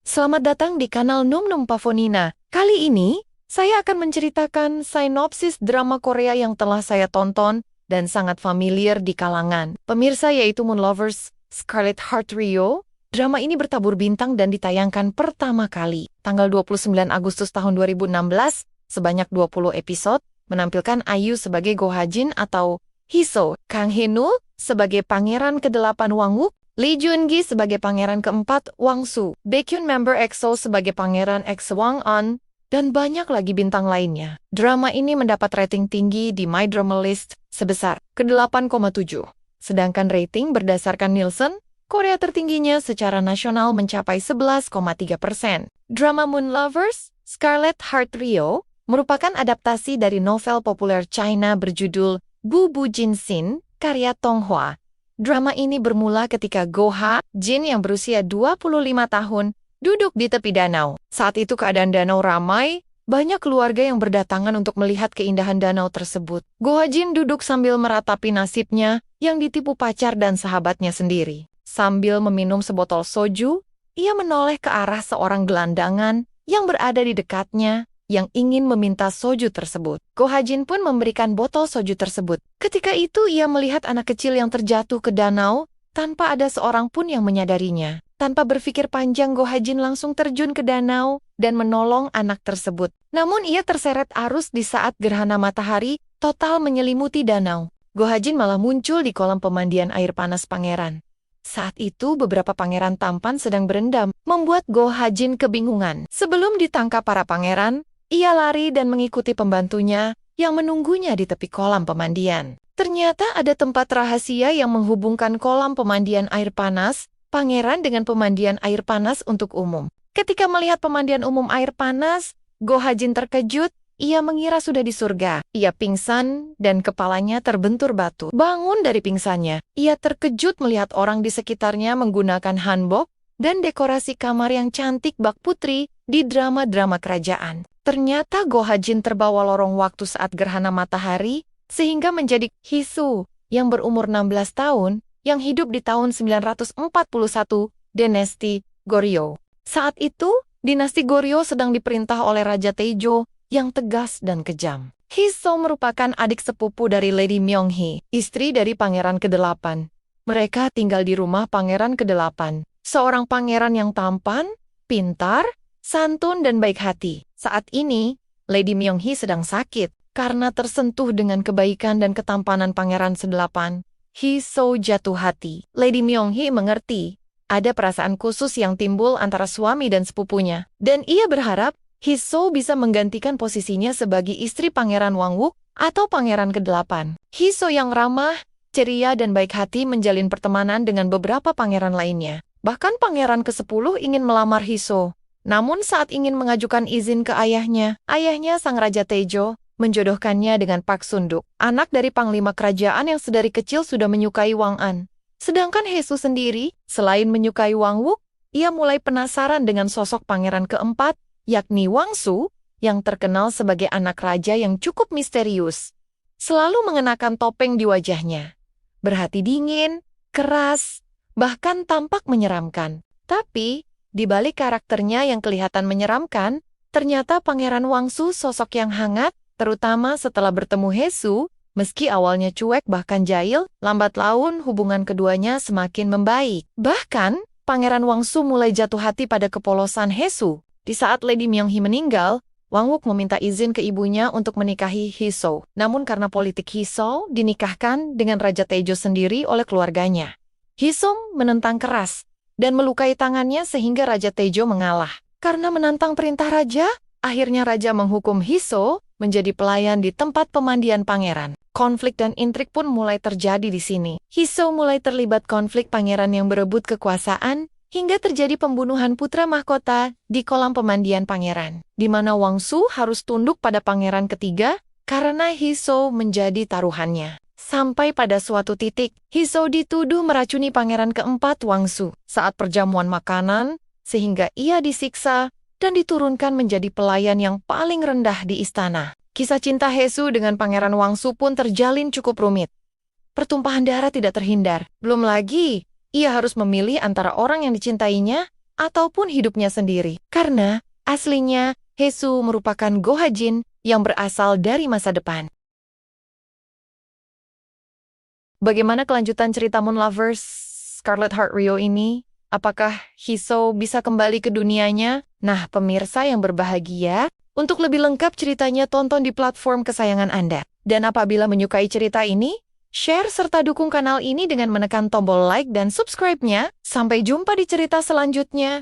Selamat datang di kanal Num Num Pavonina. Kali ini, saya akan menceritakan sinopsis drama Korea yang telah saya tonton dan sangat familiar di kalangan pemirsa, yaitu Moon Lovers Scarlet Heart Ryeo. Drama ini bertabur bintang dan ditayangkan pertama kali tanggal 29 Agustus tahun 2016, sebanyak 20 episode, menampilkan IU sebagai Go Ha-jin atau Hiso, Kang Hae-nul sebagai pangeran ke-8 Wang-wook, Lee Joon-gi sebagai pangeran ke-4 Wang-soo, Baekhyun member EXO sebagai pangeran X Wang-an, dan banyak lagi bintang lainnya. Drama ini mendapat rating tinggi di My Drama List sebesar ke-8,7. Sedangkan rating berdasarkan Nielsen, Korea tertingginya secara nasional mencapai 11,3%. Drama Moon Lovers Scarlet Heart Ryeo merupakan adaptasi dari novel populer China berjudul Bu Bu Jin Sin, karya Tong Hwa. Drama ini bermula ketika Go Ha-jin yang berusia 25 tahun duduk di tepi danau. Saat itu keadaan danau ramai, banyak keluarga yang berdatangan untuk melihat keindahan danau tersebut. Go Ha-jin duduk sambil meratapi nasibnya yang ditipu pacar dan sahabatnya sendiri. Sambil meminum sebotol soju, ia menoleh ke arah seorang gelandangan yang berada di dekatnya yang ingin meminta soju tersebut. Go Ha-jin pun memberikan botol soju tersebut. Ketika itu ia melihat anak kecil yang terjatuh ke danau tanpa ada seorang pun yang menyadarinya. Tanpa berpikir panjang, Go Ha-jin langsung terjun ke danau dan menolong anak tersebut. Namun ia terseret arus di saat gerhana matahari total menyelimuti danau. Go Ha-jin malah muncul di kolam pemandian air panas pangeran. Saat itu beberapa pangeran tampan sedang berendam, membuat Go Ha-jin kebingungan. Sebelum ditangkap para pangeran, ia lari dan mengikuti pembantunya yang menunggunya di tepi kolam pemandian. Ternyata ada tempat rahasia yang menghubungkan kolam pemandian air panas pangeran dengan pemandian air panas untuk umum. Ketika melihat pemandian umum air panas, Go Ha-jin terkejut. Ia mengira sudah di surga. Ia pingsan dan kepalanya terbentur batu. Bangun dari pingsannya, ia terkejut melihat orang di sekitarnya menggunakan hanbok dan dekorasi kamar yang cantik bak putri di drama-drama kerajaan. Ternyata Go Ha-jin terbawa lorong waktu saat gerhana matahari, sehingga menjadi Hisu yang berumur 16 tahun, yang hidup di tahun 941, dinasti Goryeo. Saat itu, dinasti Goryeo sedang diperintah oleh Raja Taejo yang tegas dan kejam. Hiso merupakan adik sepupu dari Lady Myung-hee, istri dari pangeran ke-8. Mereka tinggal di rumah pangeran ke-8, seorang pangeran yang tampan, pintar, santun dan baik hati. Saat ini, Lady Myung-hee sedang sakit. Karena tersentuh dengan kebaikan dan ketampanan pangeran se-8, Hiso jatuh hati. Lady Myung-hee mengerti ada perasaan khusus yang timbul antara suami dan sepupunya, dan ia berharap Hiso bisa menggantikan posisinya sebagai istri pangeran Wang-wook atau pangeran ke-8. Hiso yang ramah, ceria dan baik hati menjalin pertemanan dengan beberapa pangeran lainnya. Bahkan pangeran ke-10 ingin melamar Hiso. Namun saat ingin mengajukan izin ke ayahnya sang Raja Taejo menjodohkannya dengan Park Sun-duk, anak dari panglima kerajaan yang sedari kecil sudah menyukai Wang-an. Sedangkan Hiso sendiri, selain menyukai Wang-wook, ia mulai penasaran dengan sosok pangeran ke-4, yakni Wang-soo, yang terkenal sebagai anak raja yang cukup misterius. Selalu mengenakan topeng di wajahnya. Berhati dingin, keras, bahkan tampak menyeramkan. Tapi, di balik karakternya yang kelihatan menyeramkan, ternyata pangeran Wang-soo sosok yang hangat, terutama setelah bertemu Hiso. Meski awalnya cuek bahkan jahil, lambat laun hubungan keduanya semakin membaik. Bahkan, pangeran Wang-soo mulai jatuh hati pada kepolosan Hiso. Di saat Lady Myung-hee meninggal, Wang-wook meminta izin ke ibunya untuk menikahi Hiso. Namun karena politik Hiso dinikahkan dengan Raja Taejo sendiri oleh keluarganya. Hiso menentang keras dan melukai tangannya sehingga Raja Taejo mengalah. Karena menantang perintah raja, akhirnya raja menghukum Hiso menjadi pelayan di tempat pemandian pangeran. Konflik dan intrik pun mulai terjadi di sini. Hiso mulai terlibat konflik pangeran yang berebut kekuasaan, hingga terjadi pembunuhan putra mahkota di kolam pemandian pangeran, di mana Wang-soo harus tunduk pada pangeran ketiga karena Hiso menjadi taruhannya. Sampai pada suatu titik, Hiso dituduh meracuni pangeran ke-4 Wang-soo saat perjamuan makanan, sehingga ia disiksa dan diturunkan menjadi pelayan yang paling rendah di istana. Kisah cinta Hiso dengan pangeran Wang-soo pun terjalin cukup rumit. Pertumpahan darah tidak terhindar. Belum lagi, ia harus memilih antara orang yang dicintainya ataupun hidupnya sendiri. Karena aslinya Hesu merupakan Gohajin yang berasal dari masa depan. Bagaimana kelanjutan cerita Moon Lovers Scarlet Heart Ryeo ini? Apakah Hiso bisa kembali ke dunianya? Nah, pemirsa yang berbahagia, untuk lebih lengkap ceritanya tonton di platform kesayangan Anda. Dan apabila menyukai cerita ini, share serta dukung kanal ini dengan menekan tombol like dan subscribe-nya. Sampai jumpa di cerita selanjutnya.